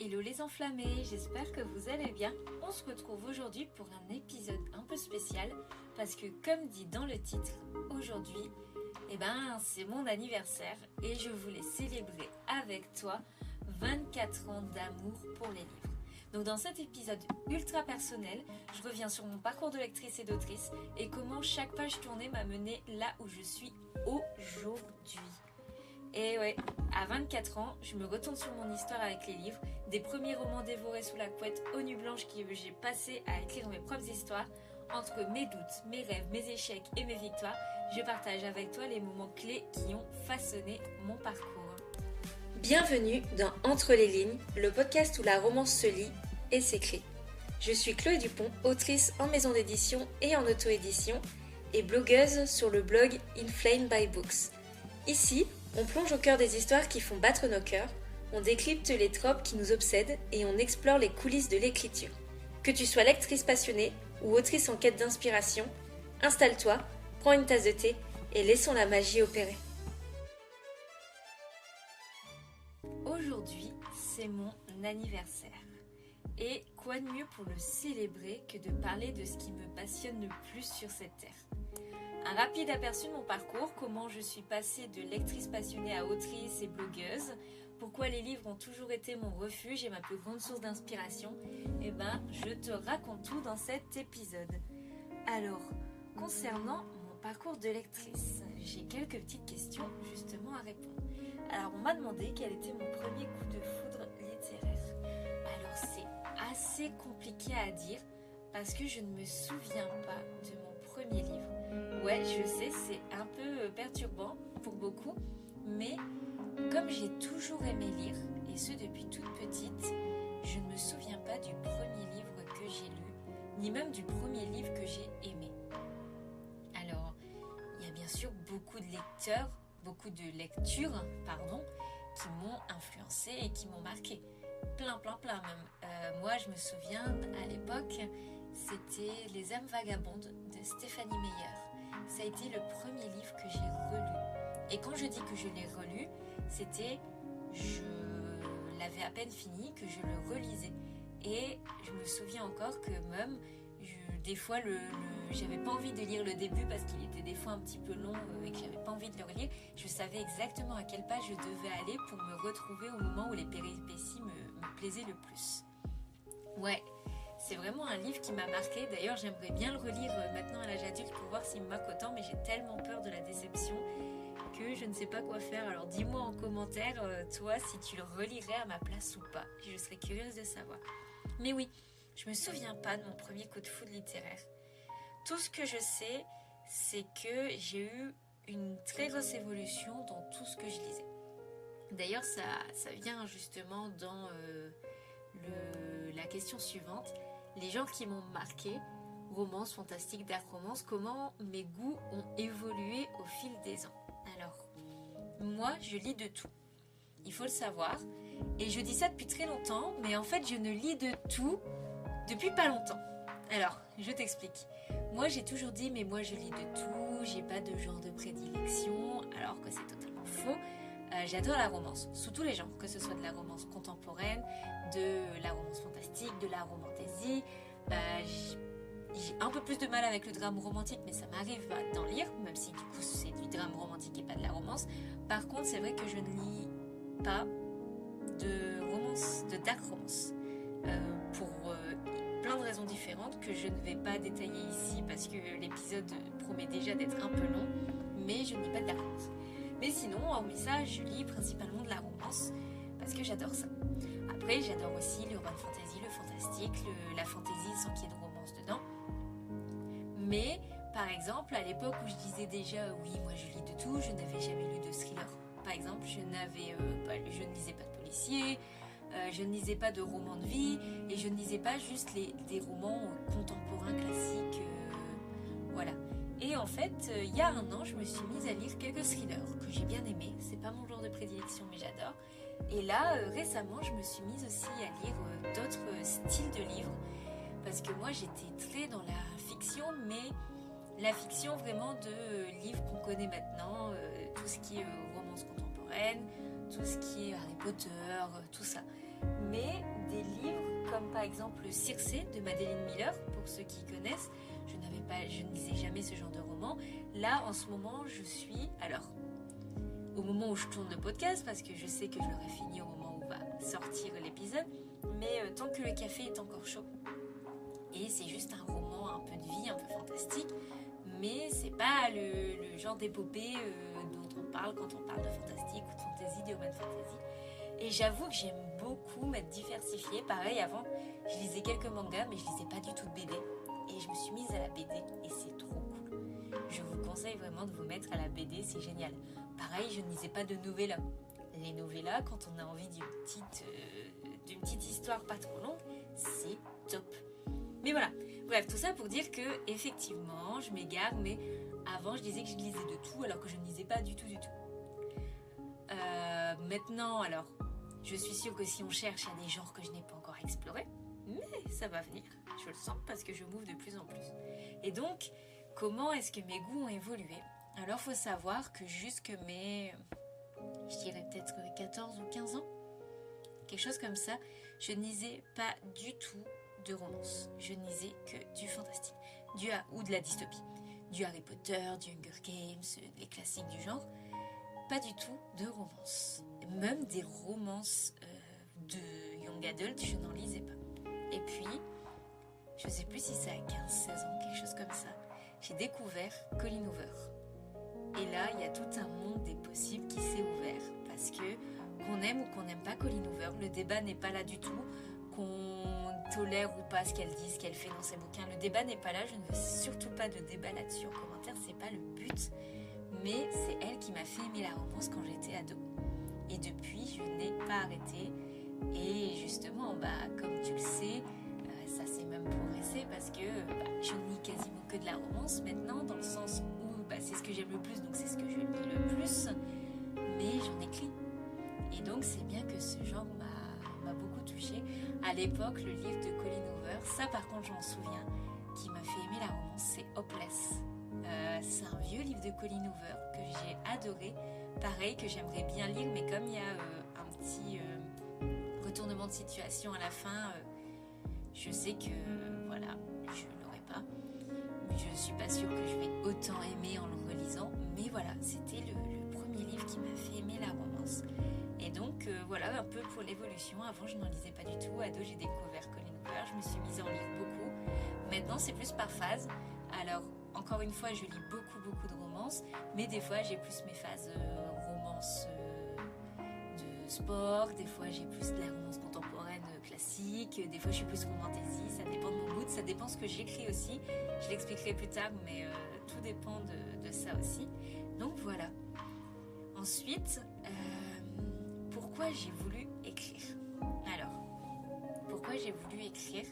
Hello les enflammés, j'espère que vous allez bien. On se retrouve aujourd'hui pour un épisode un peu spécial parce que comme dit dans le titre, aujourd'hui, c'est mon anniversaire et je voulais célébrer avec toi 24 ans d'amour pour les livres. Donc dans cet épisode ultra personnel, je reviens sur mon parcours de lectrice et d'autrice et comment chaque page tournée m'a menée là où je suis aujourd'hui. Et ouais, à 24 ans, je me retourne sur mon histoire avec les livres, des premiers romans dévorés sous la couette aux nuits blanches que j'ai passé à écrire mes propres histoires. Entre mes doutes, mes rêves, mes échecs et mes victoires, je partage avec toi les moments clés qui ont façonné mon parcours. Bienvenue dans Entre les lignes, le podcast où la romance se lit et s'écrit. Je suis Chloé Dupont, autrice en maison d'édition et en auto-édition et blogueuse sur le blog Inflamed by Books. Ici, on plonge au cœur des histoires qui font battre nos cœurs, on décrypte les tropes qui nous obsèdent et on explore les coulisses de l'écriture. Que tu sois lectrice passionnée ou autrice en quête d'inspiration, installe-toi, prends une tasse de thé et laissons la magie opérer. Aujourd'hui, c'est mon anniversaire. Et quoi de mieux pour le célébrer que de parler de ce qui me passionne le plus sur cette terre. Un rapide aperçu de mon parcours, comment je suis passée de lectrice passionnée à autrice et blogueuse, pourquoi les livres ont toujours été mon refuge et ma plus grande source d'inspiration, je te raconte tout dans cet épisode. Alors, concernant mon parcours de lectrice, j'ai quelques petites questions justement à répondre. Alors, on m'a demandé quel était mon premier coup de foudre littéraire. Alors, c'est assez compliqué à dire parce que je ne me souviens pas de mon premier livre. Ouais, je sais, c'est un peu perturbant pour beaucoup, mais comme j'ai toujours aimé lire, et ce depuis toute petite, je ne me souviens pas du premier livre que j'ai lu, ni même du premier livre que j'ai aimé. Alors, il y a bien sûr beaucoup de lectures, qui m'ont influencée et qui m'ont marquée. Plein même. Moi, je me souviens, à l'époque, c'était Les âmes vagabondes de Stéphanie Meyer. Ça a été le premier livre que j'ai relu. Et quand je dis que je l'ai relu, c'était, je l'avais à peine fini, que je le relisais. Et je me souviens encore que même, des fois, j'avais pas envie de lire le début parce qu'il était des fois un petit peu long et que j'avais pas envie de le relire. Je savais exactement à quelle page je devais aller pour me retrouver au moment où les péripéties me plaisaient le plus. Ouais. C'est vraiment un livre qui m'a marqué. D'ailleurs, j'aimerais bien le relire maintenant à l'âge adulte pour voir s'il me marque autant, mais j'ai tellement peur de la déception que je ne sais pas quoi faire. Alors dis-moi en commentaire, toi, si tu le relirais à ma place ou pas. Je serais curieuse de savoir. Mais oui, je me souviens pas de mon premier coup de foudre littéraire. Tout ce que je sais, c'est que j'ai eu une très grosse évolution dans tout ce que je lisais. D'ailleurs, ça vient justement dans la question suivante. Les genres qui m'ont marqué, romance, fantastique, dark romance, comment mes goûts ont évolué au fil des ans. Alors, moi, je lis de tout. Il faut le savoir. Et je dis ça depuis très longtemps, mais en fait, je ne lis de tout depuis pas longtemps. Alors, je t'explique. Moi, j'ai toujours dit, mais moi, je lis de tout, j'ai pas de genre de prédilection, alors que c'est totalement faux. J'adore la romance, sous tous les genres, que ce soit de la romance contemporaine, de la romance fantastique, de la romantasy. J'ai un peu plus de mal avec le drame romantique, mais ça m'arrive d'en lire, même si du coup c'est du drame romantique et pas de la romance. Par contre, c'est vrai que je ne lis pas de romance, de dark romance, pour plein de raisons différentes que je ne vais pas détailler ici parce que l'épisode promet déjà d'être un peu long, mais je ne lis pas de dark romance. Mais sinon, hormis ça, je lis principalement de la romance parce que j'adore ça. Après, j'adore aussi l'urban fantasy, le fantastique, la fantasy sans qu'il y ait de romance dedans. Mais, par exemple, à l'époque où je disais déjà, oui, moi je lis de tout, je n'avais jamais lu de thriller. Par exemple, je ne lisais pas de policier, je ne lisais pas de romans de vie, et je ne lisais pas juste des romans contemporains classiques. Voilà. Et en fait, il y a un an, je me suis mise à lire quelques thrillers que j'ai bien aimés. C'est pas mon genre de prédilection, mais j'adore. Et là, récemment, je me suis mise aussi à lire d'autres styles de livres. Parce que moi, j'étais très dans la fiction, mais la fiction vraiment de livres qu'on connaît maintenant. Tout ce qui est romance contemporaine, tout ce qui est Harry Potter, tout ça. Mais par exemple Circé de Madeleine Miller, pour ceux qui connaissent. Je ne lisais jamais ce genre de roman. Là, en ce moment, je suis... Alors, au moment où je tourne le podcast, parce que je sais que je l'aurai fini au moment où va sortir l'épisode, mais tant que le café est encore chaud. Et c'est juste un roman un peu de vie, un peu fantastique, mais c'est pas le genre d'épopée dont on parle quand on parle de fantastique ou de fantasy, de urban fantasy. Et j'avoue que j'aime beaucoup m'être diversifiée. Pareil, avant, je lisais quelques mangas, mais je lisais pas du tout de BD. Et je me suis mise à la BD, et c'est trop cool. Je vous conseille vraiment de vous mettre à la BD, c'est génial. Pareil, je ne lisais pas de novellas. Les novellas, quand on a envie d'une petite histoire pas trop longue, c'est top. Mais voilà, bref, tout ça pour dire que effectivement, je m'égare, mais avant, je disais que je lisais de tout, alors que je ne lisais pas du tout. Maintenant, alors, je suis sûre que si on cherche, il y a des genres que je n'ai pas encore explorés, mais ça va venir, je le sens, parce que je m'ouvre de plus en plus. Et donc, comment est-ce que mes goûts ont évolué ? Alors, il faut savoir que jusque mes, je dirais peut-être 14 ou 15 ans, quelque chose comme ça, je ne lisais pas du tout de romance. Je ne lisais que du fantastique, ou de la dystopie. Du Harry Potter, du Hunger Games, les classiques du genre. Pas du tout de romance. Même des romances de young adult, je n'en lisais pas. Et puis, je ne sais plus si c'est à 15-16 ans, quelque chose comme ça, j'ai découvert Colleen Hoover. Et là, il y a tout un monde des possibles qui s'est ouvert. Parce que, qu'on aime ou qu'on n'aime pas Colleen Hoover, le débat n'est pas là du tout. Qu'on tolère ou pas ce qu'elle dit, ce qu'elle fait dans ses bouquins, le débat n'est pas là. Je ne veux surtout pas de débat là-dessus en commentaire, c'est pas le but. Mais c'est elle qui m'a fait aimer la romance quand j'étais ado. Et depuis, je n'ai pas arrêté. Et justement, comme tu le sais, ça s'est même progressé parce que je ne lis quasiment que de la romance maintenant, dans le sens où c'est ce que j'aime le plus, donc c'est ce que je lis le plus, mais j'en écris. Et donc c'est bien que ce genre m'a beaucoup touchée. À l'époque, le livre de Colleen Hoover, ça par contre je m'en souviens, qui m'a fait aimer la romance, c'est Hopeless. C'est un vieux livre de Colleen Hoover que j'ai adoré, pareil que j'aimerais bien lire, mais comme il y a un petit retournement de situation à la fin, je sais que voilà, je ne l'aurai pas, mais je ne suis pas sûre que je vais autant aimer en le relisant, mais voilà, c'était le premier livre qui m'a fait aimer la romance. Et donc voilà un peu pour l'évolution. Avant je n'en lisais pas du tout, ado j'ai découvert Colleen Hoover, je me suis mise à en lire beaucoup. Maintenant c'est plus par phase. Alors encore une fois je lis beaucoup de romances, mais des fois j'ai plus mes phases romance de sport, des fois j'ai plus de la romance contemporaine classique, des fois je suis plus romantasy, ça dépend de mon mood, ça dépend de ce que j'écris aussi. Je l'expliquerai plus tard, mais tout dépend de ça aussi. Donc voilà. Ensuite, pourquoi j'ai voulu écrire ? Alors, pourquoi j'ai voulu écrire ?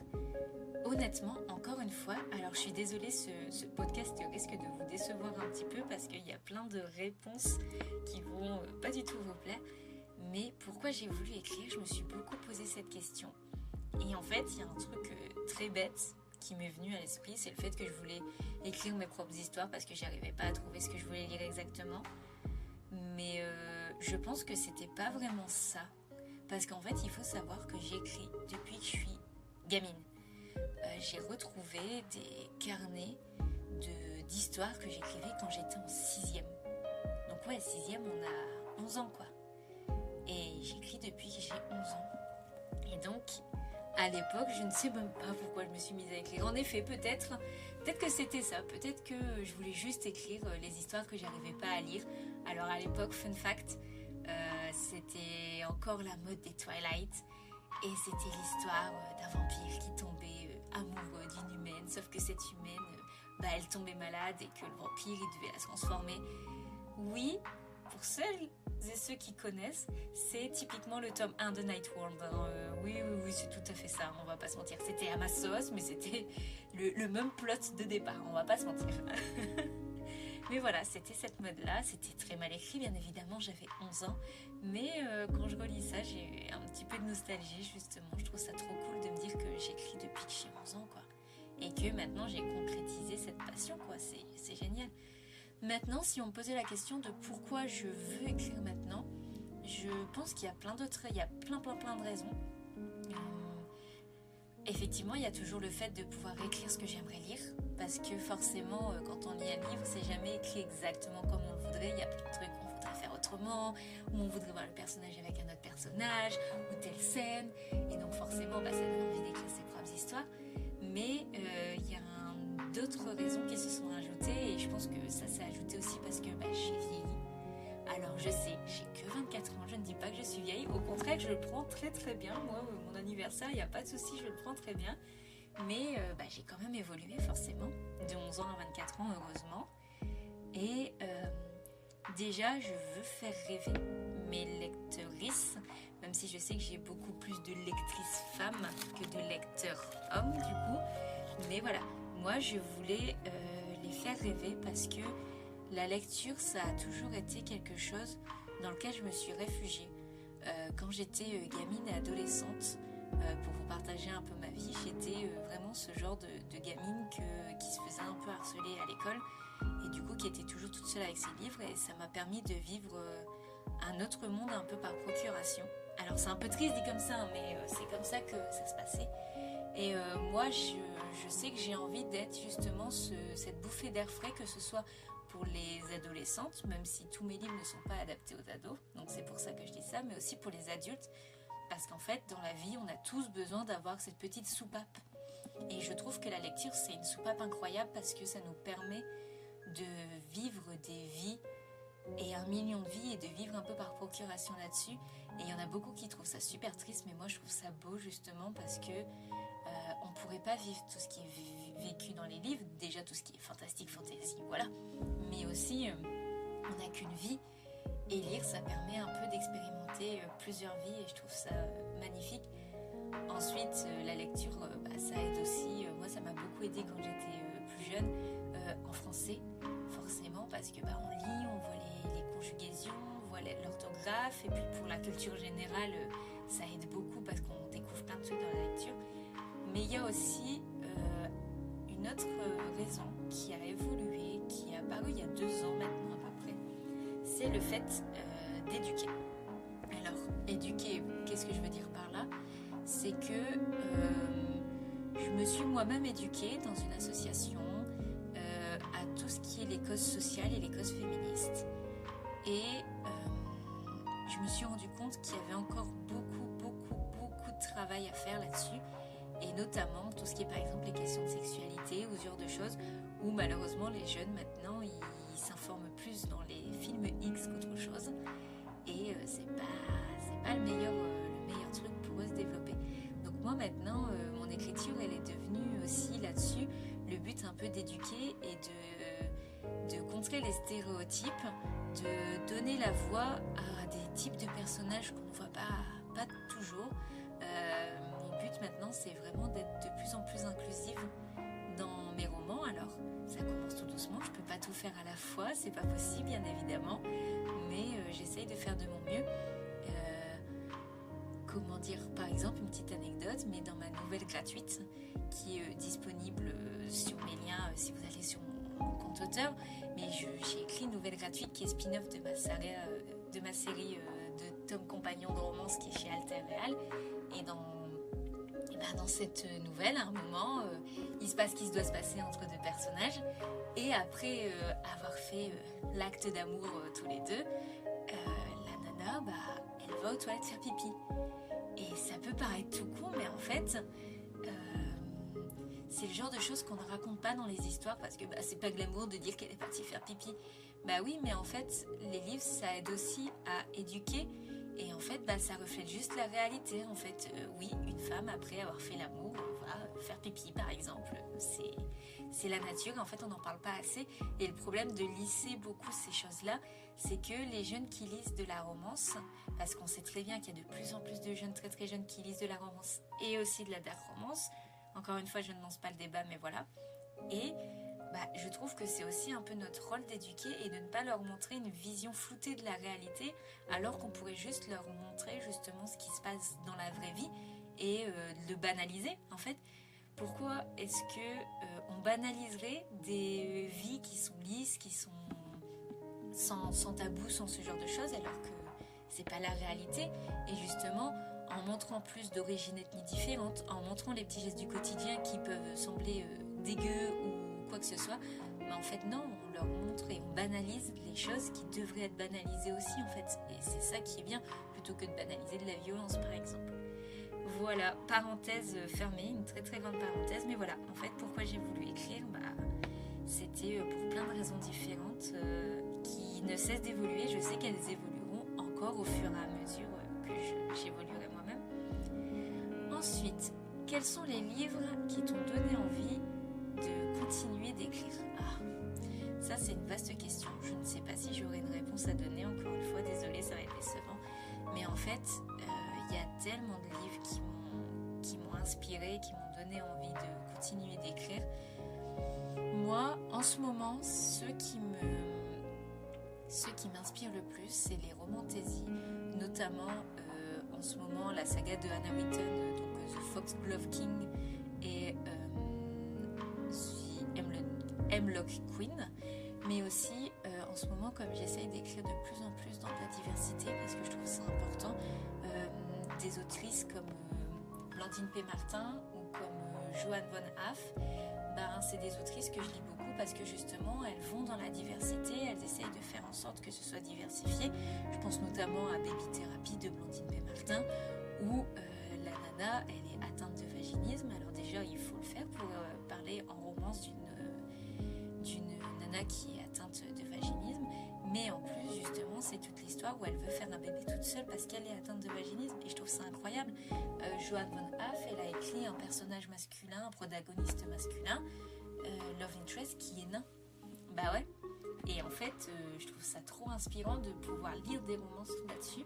Honnêtement, encore une fois, alors je suis désolée, ce podcast risque de vous décevoir un petit peu parce qu'il y a plein de réponses qui vont pas du tout vous plaire. Mais pourquoi j'ai voulu écrire ? Je me suis beaucoup posé cette question. Et en fait, il y a un truc très bête qui m'est venu à l'esprit, c'est le fait que je voulais écrire mes propres histoires parce que j'arrivais pas à trouver ce que je voulais lire exactement. Mais je pense que c'était pas vraiment ça. Parce qu'en fait, il faut savoir que j'écris depuis que je suis gamine. J'ai retrouvé des carnets d'histoires que j'écrivais quand j'étais en 6e. Donc ouais, 6e, on a 11 ans quoi. Et j'écris depuis que j'ai 11 ans. Et donc, à l'époque, je ne sais même pas pourquoi je me suis mise à écrire. En effet, peut-être que c'était ça. Peut-être que je voulais juste écrire les histoires que j'arrivais pas à lire. Alors à l'époque, fun fact, c'était encore la mode des Twilight. Et c'était l'histoire d'un vampire qui tombait amoureux d'une humaine. Sauf que cette humaine, elle tombait malade et que le vampire, il devait la transformer. Oui, pour celles et ceux qui connaissent, c'est typiquement le tome 1 de Nightworld. Oui, c'est tout à fait ça, on va pas se mentir. C'était à ma sauce, mais c'était le même plot de départ, on va pas se mentir. Mais voilà, c'était cette mode-là, c'était très mal écrit, bien évidemment, j'avais 11 ans. Mais quand je relis ça, j'ai un petit peu de nostalgie, justement. Je trouve ça trop cool de me dire que j'écris depuis que j'ai 11 ans, quoi. Et que maintenant, j'ai concrétisé cette passion, quoi. C'est génial. Maintenant, si on me posait la question de pourquoi je veux écrire maintenant, je pense qu'il y a plein d'autres, il y a plein de raisons. effectivement, il y a toujours le fait de pouvoir écrire ce que j'aimerais lire, parce que forcément, quand on lit un livre, c'est jamais écrit exactement comme on le voudrait. Il y a plein de trucs qu'on voudrait faire autrement, ou on voudrait voir le personnage avec un autre personnage, ou telle scène, et donc forcément, ça donne envie d'écrire ses propres histoires. Mais il y a d'autres raisons qui se sont ajoutées, et je pense que ça s'est ajouté aussi parce que j'ai vieilli. Alors je sais, j'ai que 24 ans, je ne dis pas que je suis vieille, au contraire je le prends très très bien. Moi, mon anniversaire, il n'y a pas de souci, je le prends très bien. Mais j'ai quand même évolué forcément, de 11 ans à 24 ans heureusement. Et déjà je veux faire rêver mes lectrices, même si je sais que j'ai beaucoup plus de lectrices femmes que de lecteurs hommes du coup. Mais voilà, moi je voulais les faire rêver parce que la lecture, ça a toujours été quelque chose dans lequel je me suis réfugiée. Quand j'étais gamine et adolescente, pour vous partager un peu ma vie, j'étais vraiment ce genre de gamine qui se faisait un peu harceler à l'école et du coup qui était toujours toute seule avec ses livres, et ça m'a permis de vivre un autre monde un peu par procuration. Alors c'est un peu triste dit comme ça, mais c'est comme ça que ça se passait. Et moi, je sais que j'ai envie d'être justement cette bouffée d'air frais, que ce soit pour les adolescentes, même si tous mes livres ne sont pas adaptés aux ados, donc c'est pour ça que je dis ça, mais aussi pour les adultes, parce qu'en fait, dans la vie, on a tous besoin d'avoir cette petite soupape. Et je trouve que la lecture, c'est une soupape incroyable parce que ça nous permet de vivre des vies et 1 million de vies et de vivre un peu par procuration là-dessus. Et il y en a beaucoup qui trouvent ça super triste, mais moi je trouve ça beau justement parce que on ne pourrait pas vivre tout ce qui est vécu dans les livres, déjà tout ce qui est fantastique, fantasy, voilà. Mais aussi, on n'a qu'une vie, et lire, ça permet un peu d'expérimenter plusieurs vies, et je trouve ça magnifique. Ensuite, la lecture, ça aide aussi, moi ça m'a beaucoup aidé quand j'étais plus jeune, en français, forcément, parce que on lit, on voit les conjugaisons, on voit l'orthographe, et puis pour la culture générale, ça aide beaucoup parce qu'on découvre plein de trucs dans la lecture. Mais il y a aussi une autre raison qui a évolué, qui est apparue il y a 2 ans maintenant à peu près, c'est le fait d'éduquer. Alors, éduquer, qu'est-ce que je veux dire par là ? C'est que je me suis moi-même éduquée dans une association à tout ce qui est les causes sociales et les causes féministes. Et je me suis rendu compte qu'il y avait encore beaucoup de travail à faire là-dessus. Et notamment tout ce qui est par exemple les questions de sexualité ou ce genre de choses, où malheureusement les jeunes maintenant ils s'informent plus dans les films X qu'autre chose, et c'est pas le meilleur truc pour eux se développer. Donc moi maintenant mon écriture elle est devenue aussi là-dessus le but un peu d'éduquer et de contrer les stéréotypes, de donner la voix à des types de personnages qu'on ne voit pas toujours. Mon but maintenant c'est vraiment d'être de plus en plus inclusive dans mes romans. Alors ça commence tout doucement, je peux pas tout faire à la fois, c'est pas possible bien évidemment, mais j'essaye de faire de mon mieux. Comment dire, par exemple une petite anecdote, mais dans ma nouvelle gratuite qui est disponible sur mes liens si vous allez sur mon compte auteur, mais j'ai écrit une nouvelle gratuite qui est spin-off de ma série de tomes compagnons de romance qui est chez Alter Real. Et dans cette nouvelle, à un moment, il se passe ce qui se doit se passer entre 2 personnages. Et après avoir fait l'acte d'amour tous les deux, la nana, elle va aux toilettes faire pipi. Et ça peut paraître tout con, mais en fait, c'est le genre de choses qu'on ne raconte pas dans les histoires, parce que c'est pas glamour de dire qu'elle est partie faire pipi. Oui, mais en fait, les livres, ça aide aussi à éduquer. Et en fait, ça reflète juste la réalité. En fait, oui, une femme, après avoir fait l'amour, va faire pipi, par exemple. C'est la nature, et en fait, on n'en parle pas assez. Et le problème de lisser beaucoup ces choses-là, c'est que les jeunes qui lisent de la romance, parce qu'on sait très bien qu'il y a de plus en plus de jeunes, très très jeunes, qui lisent de la romance et aussi de la dark romance. Encore une fois, je ne lance pas le débat, mais voilà. Et je trouve que c'est aussi un peu notre rôle d'éduquer et de ne pas leur montrer une vision floutée de la réalité, alors qu'on pourrait juste leur montrer justement ce qui se passe dans la vraie vie et le banaliser. En fait, pourquoi est-ce que on banaliserait des vies qui sont lisses, qui sont sans tabou, sans ce genre de choses, alors que c'est pas la réalité? Et justement, en montrant plus d'origines ethniques différentes, en montrant les petits gestes du quotidien qui peuvent sembler dégueux ou quoi que ce soit, mais en fait non, on leur montre et on banalise les choses qui devraient être banalisées aussi en fait. Et c'est ça qui est bien, plutôt que de banaliser de la violence par exemple. Voilà, parenthèse fermée, une très très grande parenthèse, mais voilà, en fait pourquoi j'ai voulu écrire, c'était pour plein de raisons différentes qui ne cessent d'évoluer. Je sais qu'elles évolueront encore au fur et à mesure que j'évoluerai moi-même. Ensuite, quels sont les livres qui t'ont donné envie de continuer d'écrire? Ça c'est une vaste question, je ne sais pas si j'aurai une réponse à donner, encore une fois, désolée, ça va être décevant. Mais en fait, il y a tellement de livres qui m'ont inspirée, qui m'ont donné envie de continuer d'écrire. Moi, en ce moment, ceux qui m'inspirent le plus, c'est les romantaisies, notamment en ce moment la saga de Hannah Winton, donc The Foxglove King et The Hemlock Queen, mais aussi en ce moment, comme j'essaye d'écrire de plus en plus dans la diversité, parce que je trouve ça important, des autrices comme Blandine P. Martin ou comme Joanne von Haff, c'est des autrices que je lis beaucoup parce que justement elles vont dans la diversité, elles essayent de faire en sorte que ce soit diversifié. Je pense notamment à Baby Therapy de Blandine P. Martin où la nana elle est atteinte de vaginisme. Alors déjà il faut le faire pour parler en romance d'une nana qui est atteinte de vaginisme, mais en plus justement c'est toute l'histoire où elle veut faire un bébé toute seule parce qu'elle est atteinte de vaginisme et je trouve ça incroyable. Joanne von Haff, elle a écrit un personnage masculin, un protagoniste masculin, Love Interest, qui est nain. Bah ouais. Et en fait, je trouve ça trop inspirant de pouvoir lire des romances là-dessus.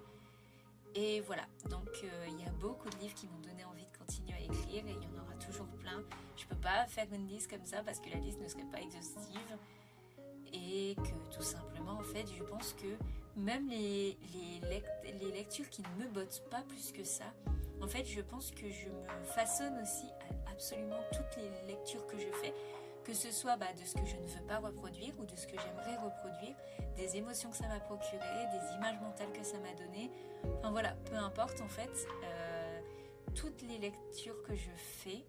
Et voilà, donc il y a beaucoup de livres qui m'ont donné envie de continuer à écrire et il y en aura toujours plein. Je peux pas faire une liste comme ça parce que la liste ne serait pas exhaustive et que tout simplement, en fait, je pense que même les lectures qui ne me bottent pas plus que ça, en fait, je pense que je me façonne aussi à absolument toutes les lectures que je fais, que ce soit de ce que je ne veux pas reproduire ou de ce que j'aimerais reproduire, des émotions que ça m'a procuré, des images mentales que ça m'a donné. Enfin voilà, peu importe en fait, toutes les lectures que je fais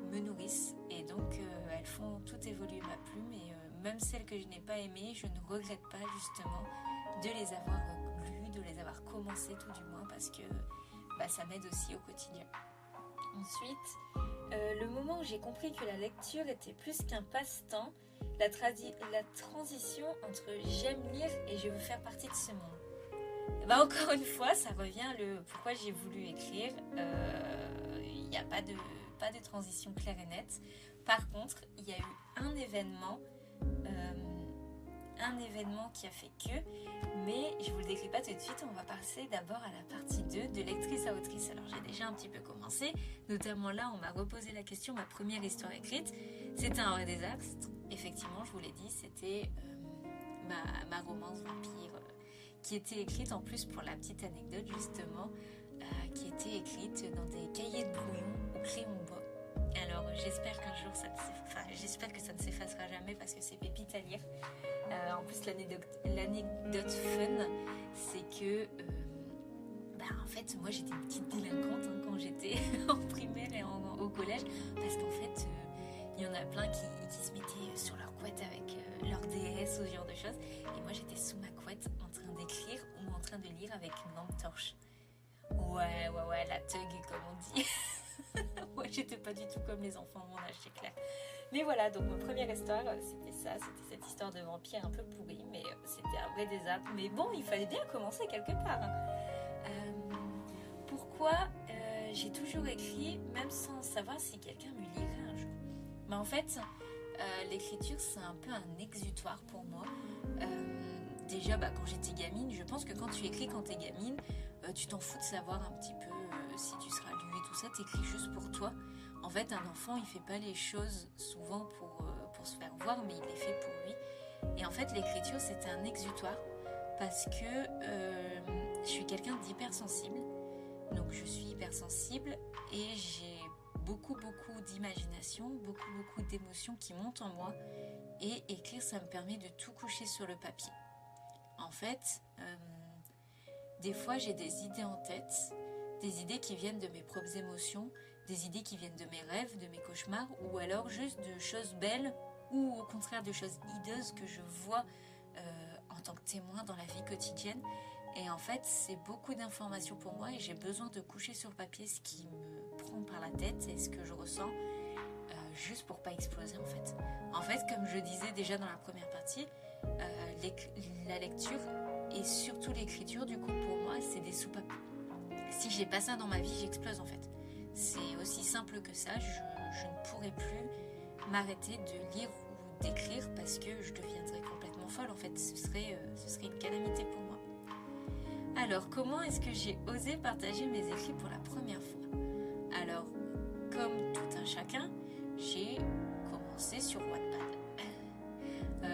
me nourrissent et donc elles font tout évoluer ma plume et même celles que je n'ai pas aimées, je ne regrette pas justement de les avoir lues, de les avoir commencées tout du moins parce que ça m'aide aussi au quotidien. Ensuite, le moment où j'ai compris que la lecture était plus qu'un passe-temps, la transition entre j'aime lire et je veux faire partie de ce monde. Encore une fois, ça revient le pourquoi j'ai voulu écrire. Il n'y a pas de transition claire et nette. Par contre, il y a eu un événement qui a fait que, mais je vous le décris pas tout de suite, on va passer d'abord à la partie 2 de lectrice à autrice. Alors j'ai déjà un petit peu commencé, notamment là on m'a reposé la question, ma première histoire écrite, c'était un vrai désastre, effectivement je vous l'ai dit, c'était ma romance vampire, qui était écrite en plus pour la petite anecdote justement, qui était écrite dans des cahiers de brouillon au crayon bois. Alors j'espère qu'un jour j'espère que ça ne s'effacera jamais parce que c'est pépite à lire. En plus l'anecdote fun c'est que en fait moi j'étais une petite délinquante quand j'étais en primaire et au collège parce qu'en fait il y en a plein qui se mettaient sur leur couette avec leur DS ou ce genre de choses et moi j'étais sous ma couette en train d'écrire ou en train de lire avec une lampe torche. Ouais, la thug comme on dit. Ouais, j'étais pas du tout comme les enfants de mon âge, c'est clair. Mais voilà, donc ma première histoire, c'était cette histoire de vampire un peu pourrie, mais c'était un vrai désastre. Mais bon, il fallait bien commencer quelque part. Pourquoi j'ai toujours écrit, même sans savoir si quelqu'un me lirait un jour. En fait, l'écriture, c'est un peu un exutoire pour moi. Déjà, quand j'étais gamine, je pense que quand tu écris quand t'es gamine, tu t'en fous de savoir un petit peu si tu seras lu et tout ça, t'écris juste pour toi. En fait, un enfant, il fait pas les choses souvent pour se faire voir, mais il les fait pour lui. Et en fait, l'écriture, c'était un exutoire parce que je suis quelqu'un d'hypersensible. Donc, je suis hypersensible et j'ai beaucoup d'imagination, beaucoup d'émotions qui montent en moi. Et écrire, ça me permet de tout coucher sur le papier. En fait, des fois, j'ai des idées en tête, des idées qui viennent de mes propres émotions, des idées qui viennent de mes rêves, de mes cauchemars, ou alors juste de choses belles, ou au contraire de choses hideuses que je vois en tant que témoin dans la vie quotidienne. Et en fait, c'est beaucoup d'informations pour moi et j'ai besoin de coucher sur papier ce qui me prend par la tête et ce que je ressens, juste pour pas exploser en fait. En fait, comme je disais déjà dans la première partie, la lecture et surtout l'écriture, du coup, pour moi, c'est des soupapes. Si j'ai pas ça dans ma vie, j'explose en fait. C'est aussi simple que ça. Je ne pourrais plus m'arrêter de lire ou d'écrire parce que je deviendrais complètement folle. En fait, ce serait une calamité pour moi. Alors, comment est-ce que j'ai osé partager mes écrits pour la première fois? Alors, comme tout un chacun, j'ai commencé sur Wattpad.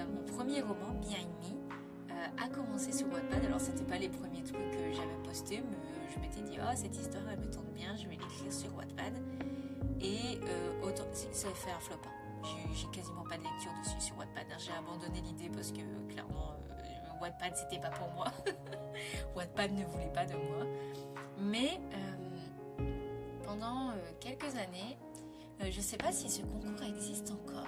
Mon premier roman, Behind Me, a commencé sur Wattpad. Alors, c'était pas les premiers trucs que j'avais postés, mais je m'étais dit, cette histoire, elle me tente bien, je vais l'écrire sur Wattpad. Et autant, ça a fait un flop. J'ai quasiment pas de lecture dessus sur Wattpad. J'ai abandonné l'idée parce que, clairement, Wattpad, c'était pas pour moi. Wattpad ne voulait pas de moi. Mais pendant quelques années, je sais pas si ce concours existe encore,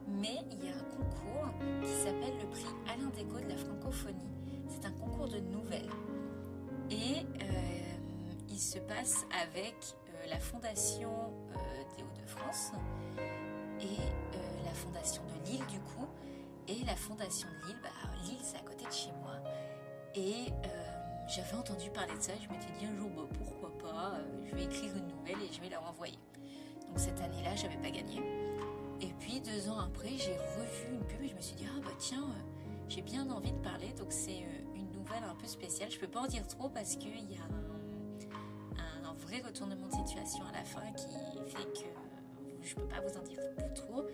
mais il y a un concours qui s'appelle le prix Alain Desgaux de la francophonie. C'est un concours de nouvelles. Et il se passe avec la Fondation des Hauts-de-France et la Fondation de Lille du coup. Et la Fondation de Lille, Lille c'est à côté de chez moi. Et j'avais entendu parler de ça, je m'étais dit un jour, pourquoi pas, je vais écrire une nouvelle et je vais la renvoyer. Donc cette année-là, j'avais pas gagné. Et puis 2 ans après, j'ai revu une pub et je me suis dit, tiens, j'ai bien envie de parler. Donc c'est une nouvelle un peu spéciale. Je peux pas en dire trop parce qu'il y a un vrai retournement de situation à la fin qui fait que je peux pas vous en dire trop.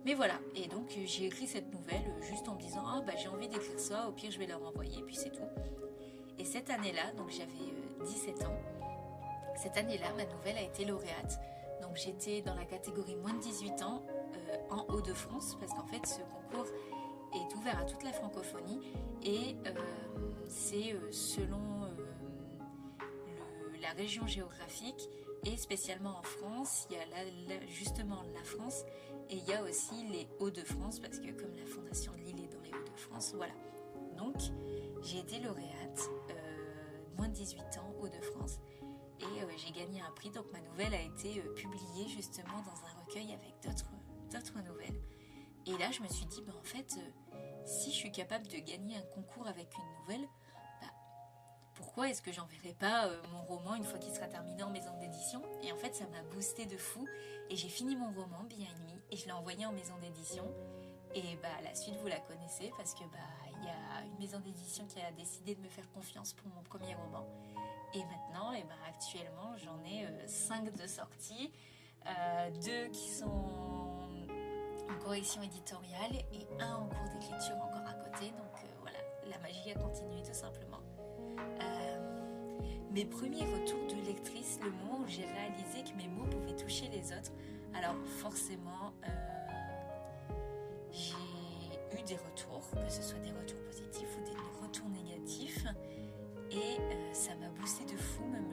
Mais voilà, et donc j'ai écrit cette nouvelle juste en me disant j'ai envie d'écrire ça, au pire je vais la renvoyer, puis c'est tout. Et cette année-là, donc j'avais 17 ans, cette année-là, ma nouvelle a été lauréate. Donc j'étais dans la catégorie moins de 18 ans en Hauts-de-France, parce qu'en fait ce concours est ouvert à toute la francophonie et c'est selon la région géographique et spécialement en France, il y a justement la France et il y a aussi les Hauts-de-France parce que comme la Fondation de Lille est dans les Hauts-de-France, voilà. Donc j'ai été lauréate, moins de 18 ans, Hauts-de-France et j'ai gagné un prix. Donc ma nouvelle a été publiée justement dans un recueil avec d'autres nouvelles. Et là je me suis dit, en fait, si je suis capable de gagner un concours avec une nouvelle, pourquoi est-ce que j'enverrai pas mon roman une fois qu'il sera terminé en maison d'édition? Et en fait, ça m'a boosté de fou. Et j'ai fini mon roman, Behind Me, et je l'ai envoyé en maison d'édition. Et la suite, vous la connaissez parce que il y a une maison d'édition qui a décidé de me faire confiance pour mon premier roman. Et maintenant, actuellement, j'en ai 5 de sortie, 2 qui sont en correction éditoriale et 1 en cours d'écriture encore à côté. Donc voilà, la magie a continué tout simplement. Mes premiers retours de lectrice, le moment où j'ai réalisé que mes mots pouvaient toucher les autres, alors forcément j'ai eu des retours, que ce soit des retours positifs ou des retours négatifs, et ça m'a boosté de fou. Même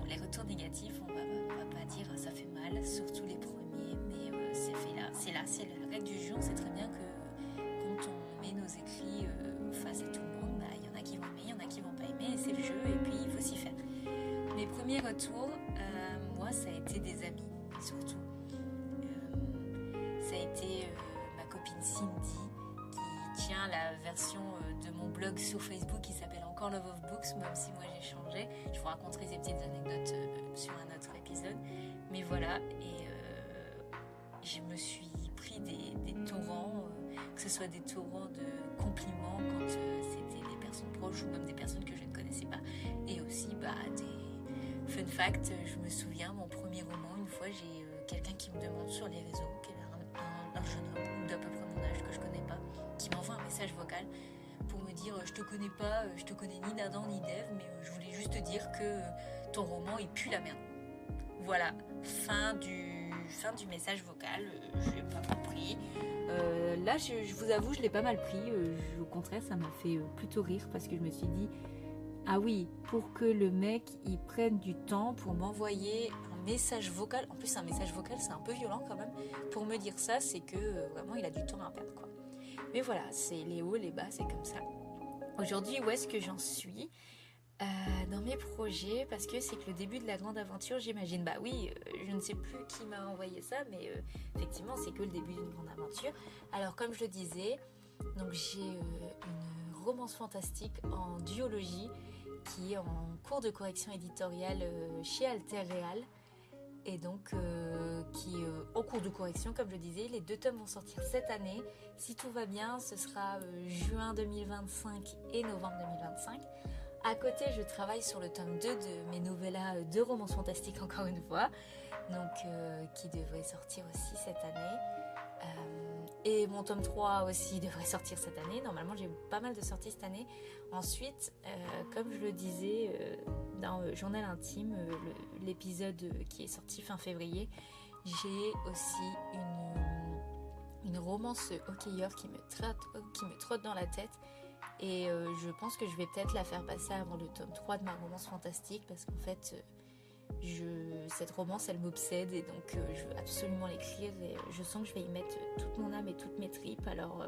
les retours négatifs, on va pas dire ça fait mal, surtout les premiers, mais c'est la règle du jeu. On sait très bien que quand on met nos écrits face à tout le monde, il y en a qui vont aimer, il y en a qui vont pas aimer, et c'est le jeu, et puis il faut s'y faire. Mes premiers retours, moi, ça a été des amis, surtout. Ça a été ma copine Cindy, qui tient la version de mon blog sur Facebook qui s'appelle encore Love of Books, même si moi j'ai changé. Je vous raconterai ces petites anecdotes sur un autre épisode. Mais voilà, et je me suis pris des torrents, que ce soit des torrents de compliments quand c'était des personnes proches ou même des personnes que je ne connaissais pas. Et aussi des fun facts. Je me souviens, mon premier roman, une fois, j'ai quelqu'un qui me demande sur les réseaux, qui est un jeune homme d'à peu près mon âge que je connais pas, qui m'envoie un message vocal pour me dire je te connais pas, je te connais ni d'Adam ni d'Ève, mais je voulais juste te dire que ton roman il pue la merde. Voilà, fin du message vocal. Je l'ai pas compris. Là je vous avoue, je l'ai pas mal pris, au contraire ça m'a fait plutôt rire parce que je me suis dit Ah oui, pour que le mec il prenne du temps pour m'envoyer un message vocal. En plus, un message vocal, c'est un peu violent quand même. Pour me dire ça, c'est que vraiment il a du temps à perdre, quoi. Mais voilà, c'est les hauts, les bas, c'est comme ça. Aujourd'hui, où est-ce que j'en suis dans mes projets, parce que c'est que le début de la grande aventure, j'imagine. Bah oui, je ne sais plus qui m'a envoyé ça, mais effectivement, c'est que le début d'une grande aventure. Alors, comme je le disais, donc j'ai une romance fantastique en duologie qui est en cours de correction éditoriale chez Alter Real. Et donc, qui est en cours de correction, comme je disais. Les 2 tomes vont sortir cette année. Si tout va bien, ce sera juin 2025 et novembre 2025. À côté, je travaille sur le tome 2 de mes novellas de romance fantastique, encore une fois, donc qui devrait sortir aussi cette année. Et mon tome 3 aussi devrait sortir cette année. Normalement, j'ai pas mal de sorties cette année. Ensuite, comme je le disais dans Journal Intime, l'épisode qui est sorti fin février, j'ai aussi une romance hockeyeur qui me trotte dans la tête. Et je pense que je vais peut-être la faire passer avant le tome 3 de ma romance fantastique, parce qu'en fait, cette romance, elle m'obsède, et donc je veux absolument l'écrire, et je sens que je vais y mettre toute mon âme et toutes mes tripes. Alors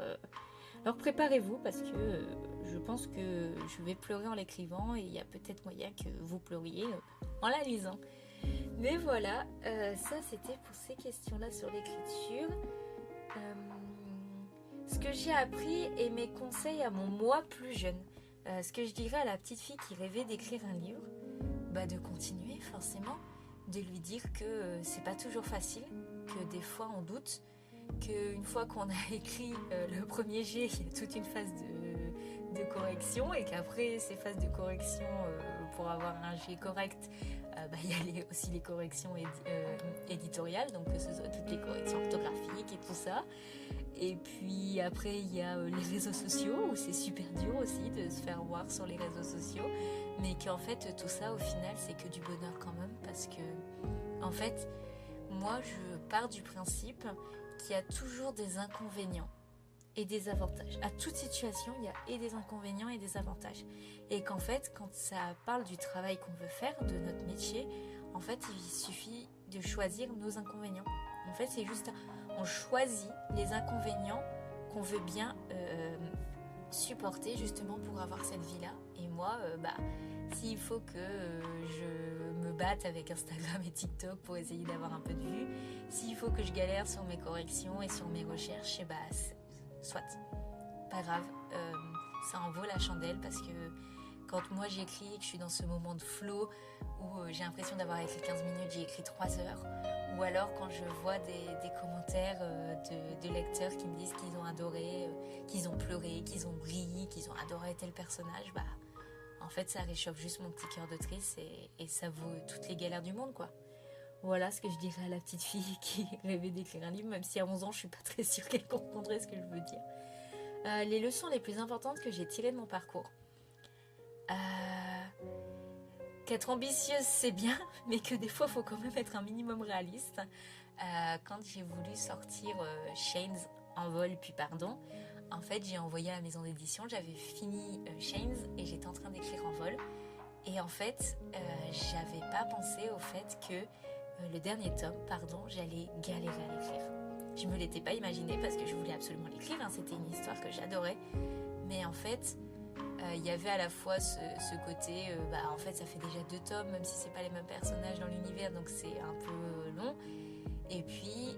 préparez-vous, parce que je pense que je vais pleurer en l'écrivant, et il y a peut-être moyen que vous pleuriez en la lisant. Mais voilà, ça c'était pour ces questions-là sur l'écriture. Ce que j'ai appris et mes conseils à mon moi plus jeune. Ce que je dirais à la petite fille qui rêvait d'écrire un livre, de continuer forcément, de lui dire que c'est pas toujours facile, que des fois on doute, qu'une fois qu'on a écrit le premier jet, il y a toute une phase de correction, et qu'après ces phases de correction, pour avoir un jet correct, il y a aussi les corrections éditoriales, donc que ce soit toutes les corrections orthographiques et tout ça. Et puis après, il y a les réseaux sociaux, où c'est super dur aussi de se faire voir sur les réseaux sociaux, mais qu'en fait, tout ça, au final, c'est que du bonheur quand même, parce que, en fait, moi, je pars du principe qu'il y a toujours des inconvénients et des avantages. À toute situation, il y a et des inconvénients et des avantages. Et qu'en fait, quand ça parle du travail qu'on veut faire, de notre métier, en fait, il suffit de choisir nos inconvénients. En fait, c'est juste... On choisit les inconvénients qu'on veut bien supporter, justement pour avoir cette vie-là. Et moi, s'il faut que je me batte avec Instagram et TikTok pour essayer d'avoir un peu de vues, s'il faut que je galère sur mes corrections et sur mes recherches, soit, pas grave, ça en vaut la chandelle, parce que quand moi j'écris et que je suis dans ce moment de flow où j'ai l'impression d'avoir écrit 15 minutes, j'ai écrit 3 heures, ou alors quand je vois des commentaires de lecteurs qui me disent qu'ils ont adoré, qu'ils ont pleuré, qu'ils ont ri, qu'ils ont adoré tel personnage, en fait ça réchauffe juste mon petit cœur d'autrice, et ça vaut toutes les galères du monde, quoi. Voilà ce que je dirais à la petite fille qui rêvait d'écrire un livre, même si à 11 ans je suis pas très sûre qu'elle comprendrait ce que je veux dire. Les leçons les plus importantes que j'ai tirées de mon parcours. Qu'être ambitieuse c'est bien, mais que des fois il faut quand même être un minimum réaliste. Quand j'ai voulu sortir Chains, Envol puis Pardon, en fait j'ai envoyé à la maison d'édition, j'avais fini Chains et j'étais en train d'écrire Envol, et en fait j'avais pas pensé au fait que le dernier tome, Pardon, j'allais galérer à l'écrire. Je me l'étais pas imaginé, parce que je voulais absolument l'écrire, c'était une histoire que j'adorais, mais en fait il y avait à la fois ce côté, en fait ça fait déjà 2 tomes, même si c'est pas les mêmes personnages dans l'univers, donc c'est un peu long. Et puis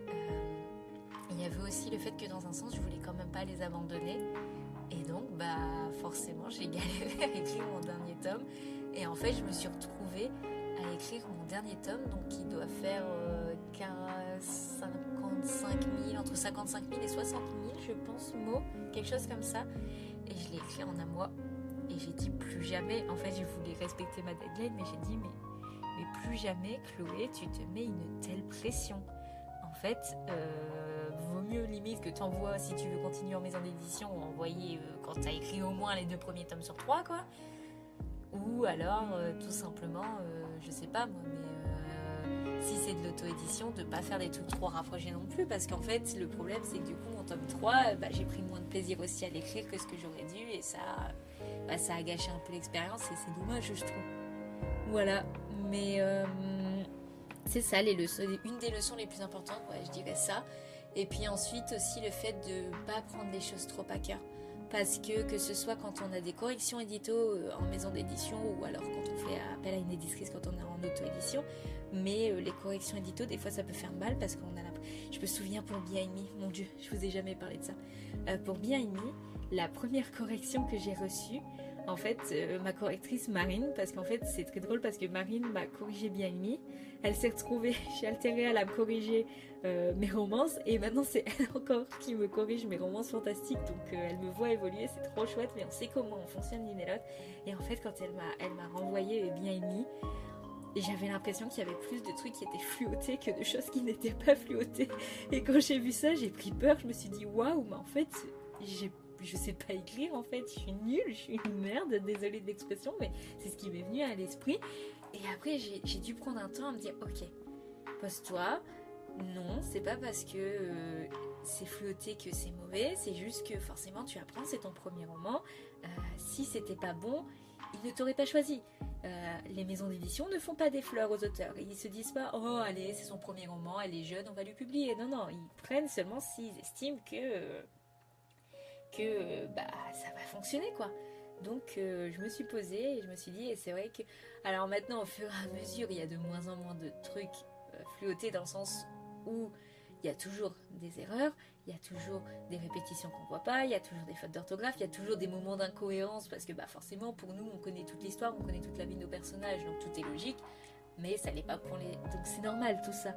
il y avait aussi le fait que dans un sens je voulais quand même pas les abandonner, et donc forcément j'ai galéré à écrire mon dernier tome, et en fait je me suis retrouvée à écrire mon dernier tome, donc qui doit faire 55 000, entre 55 000 et 60 000 je pense, mots, quelque chose comme ça, et je l'ai écrit en un mois. Et j'ai dit plus jamais, en fait je voulais respecter ma deadline, mais j'ai dit mais plus jamais Chloé, tu te mets une telle pression. En fait, vaut mieux limite que t'envoies, si tu veux continuer en maison d'édition, ou envoyer quand t'as écrit au moins les 2 premiers tomes sur 3, quoi. Ou alors tout simplement, je sais pas moi, mais si c'est de l'auto-édition, de pas faire des trucs trop rapprochés non plus, parce qu'en fait le problème c'est que du coup mon tome 3, j'ai pris moins de plaisir aussi à l'écrire que ce que j'aurais dû, et ça ça a gâché un peu l'expérience et c'est dommage, je trouve. Voilà, mais c'est ça les leçons, une des leçons les plus importantes, ouais, je dirais ça. Et puis ensuite aussi le fait de ne pas prendre les choses trop à cœur. Parce que ce soit quand on a des corrections édito en maison d'édition ou alors quand on fait appel à une éditrice quand on est en auto-édition, mais les corrections édito, des fois ça peut faire mal parce qu'on a Je me souviens pour Bien Me, mon Dieu, je vous ai jamais parlé de ça. Pour Bien Me, la première correction que j'ai reçue, en fait, ma correctrice Marine, parce qu'en fait c'est très drôle parce que Marine m'a corrigé Bien Me, elle s'est retrouvée chez Alteréal à me corriger mes romances et maintenant c'est elle encore qui me corrige mes romances fantastiques, donc elle me voit évoluer, c'est trop chouette, mais on sait comment on fonctionne l'une et l'autre. Et en fait quand elle m'a renvoyé Bien Me, j'avais l'impression qu'il y avait plus de trucs qui étaient fluotés que de choses qui n'étaient pas fluotées. Et quand j'ai vu ça, j'ai pris peur, je me suis dit waouh, mais en fait je sais pas écrire, en fait je suis nulle, je suis une merde, désolée de l'expression, mais c'est ce qui m'est venu à l'esprit. Et après j'ai dû prendre un temps à me dire ok, pose-toi, non, c'est pas parce que c'est fluoté que c'est mauvais, c'est juste que forcément tu apprends, c'est ton premier roman, si c'était pas bon, ils ne t'auraient pas choisi. Les maisons d'édition ne font pas des fleurs aux auteurs, ils se disent pas oh allez c'est son premier roman, elle est jeune, on va lui publier, non, ils prennent seulement s'ils estiment que ça va fonctionner quoi. Donc je me suis posée et je me suis dit, et c'est vrai que alors maintenant au fur et à mesure il y a de moins en moins de trucs fluotés dans le sens où il y a toujours des erreurs, il y a toujours des répétitions qu'on ne voit pas, il y a toujours des fautes d'orthographe, il y a toujours des moments d'incohérence parce que forcément pour nous on connaît toute l'histoire, on connaît toute la vie de nos personnages, donc tout est logique, mais ça l'est pas pour les... Donc c'est normal tout ça.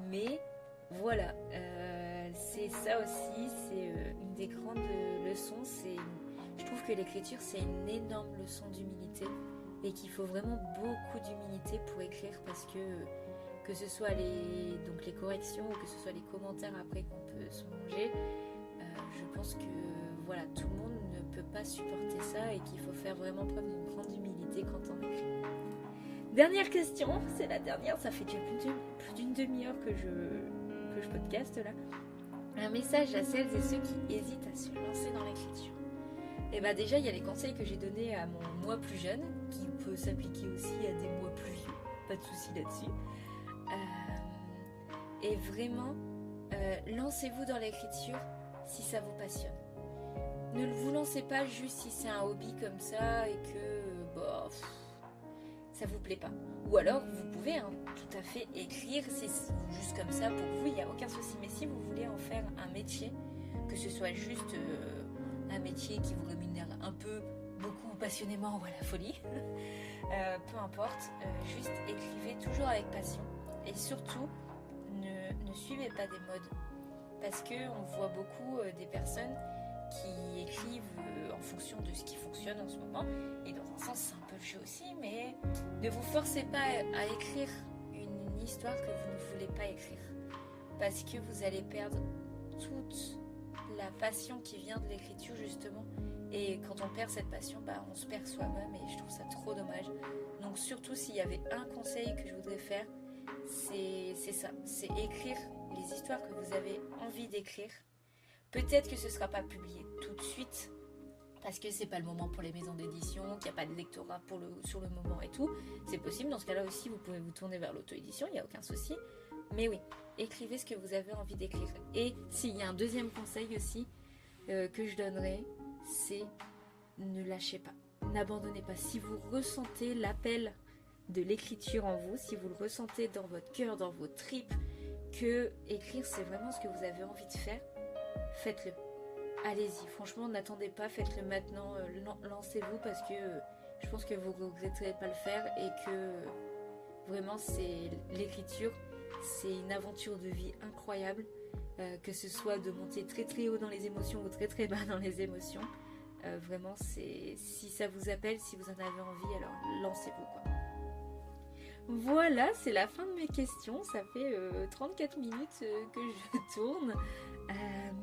Mais voilà, c'est ça aussi, c'est une des grandes leçons, je trouve que l'écriture c'est une énorme leçon d'humilité et qu'il faut vraiment beaucoup d'humilité pour écrire parce que ce soit les corrections ou que ce soit les commentaires après qu'on peut se manger, je pense que voilà, tout le monde ne peut pas supporter ça et qu'il faut faire vraiment preuve d'une grande humilité quand on écrit. Dernière question, c'est la dernière, ça fait déjà plus d'une demi-heure que je podcaste là. Un message à celles et ceux qui hésitent à se lancer dans l'écriture. Et déjà il y a les conseils que j'ai donnés à mon moi plus jeune, qui peut s'appliquer aussi à des moi plus vieux, pas de souci là-dessus. Et vraiment, lancez-vous dans l'écriture si ça vous passionne. Ne vous lancez pas juste si c'est un hobby comme ça et que ça vous plaît pas. Ou alors vous pouvez tout à fait écrire, c'est juste comme ça pour vous, il n'y a aucun souci. Mais si vous voulez en faire un métier, que ce soit juste un métier qui vous rémunère un peu, beaucoup, passionnément ou à la folie, peu importe, juste écrivez toujours avec passion. Et surtout, ne suivez pas des modes. Parce qu'on voit beaucoup des personnes qui écrivent en fonction de ce qui fonctionne en ce moment. Et dans un sens, c'est un peu le jeu aussi, mais ne vous forcez pas à écrire une histoire que vous ne voulez pas écrire. Parce que vous allez perdre toute la passion qui vient de l'écriture, justement. Et quand on perd cette passion, on se perd soi-même et je trouve ça trop dommage. Donc surtout, s'il y avait un conseil que je voudrais faire, c'est ça, c'est écrire les histoires que vous avez envie d'écrire. Peut-être que ce ne sera pas publié tout de suite, parce que c'est pas le moment pour les maisons d'édition, qu'il n'y a pas de lectorat sur le moment et tout. C'est possible, dans ce cas-là aussi, vous pouvez vous tourner vers l'auto-édition, il n'y a aucun souci. Mais oui, écrivez ce que vous avez envie d'écrire. Et s'il y a un deuxième conseil aussi que je donnerais, c'est ne lâchez pas, n'abandonnez pas. Si vous ressentez l'appel de l'écriture en vous, si vous le ressentez dans votre cœur, dans vos tripes, que écrire c'est vraiment ce que vous avez envie de faire, faites-le. Allez-y, franchement n'attendez pas, faites-le maintenant, lancez-vous parce que je pense que vous ne regretterez pas le faire et que vraiment c'est l'écriture, c'est une aventure de vie incroyable, que ce soit de monter très très haut dans les émotions ou très très bas dans les émotions. Vraiment, si ça vous appelle, si vous en avez envie, alors lancez-vous quoi. Voilà, c'est la fin de mes questions. Ça fait 34 minutes que je tourne.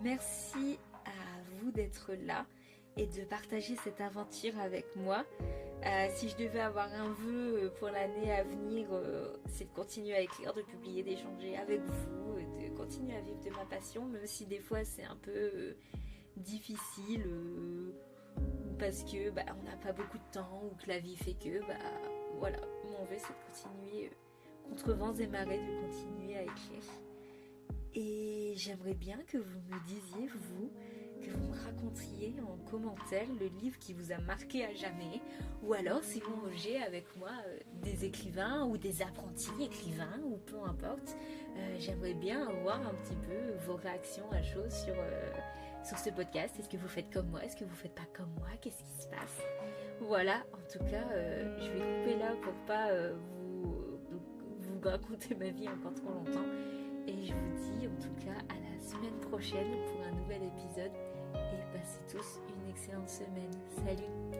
Merci à vous d'être là et de partager cette aventure avec moi. Si je devais avoir un vœu pour l'année à venir, c'est de continuer à écrire, de publier, d'échanger avec vous, de continuer à vivre de ma passion, même si des fois c'est un peu difficile parce que on n'a pas beaucoup de temps ou que la vie fait que voilà, mon vœu c'est de continuer contre vents et marées, de continuer à écrire. Et j'aimerais bien que vous me disiez, que vous me racontiez en commentaire le livre qui vous a marqué à jamais, ou alors si vous mangez avec moi des écrivains ou des apprentis écrivains, ou peu importe, j'aimerais bien avoir un petit peu vos réactions à chaud sur ce podcast. Est-ce que vous faites comme moi? Est-ce que vous faites pas comme moi? Qu'est-ce qui se passe? Voilà, en tout cas, je vais couper là pour pas vous raconter ma vie encore trop longtemps. Et je vous dis en tout cas à la semaine prochaine pour un nouvel épisode. Et passez tous une excellente semaine. Salut!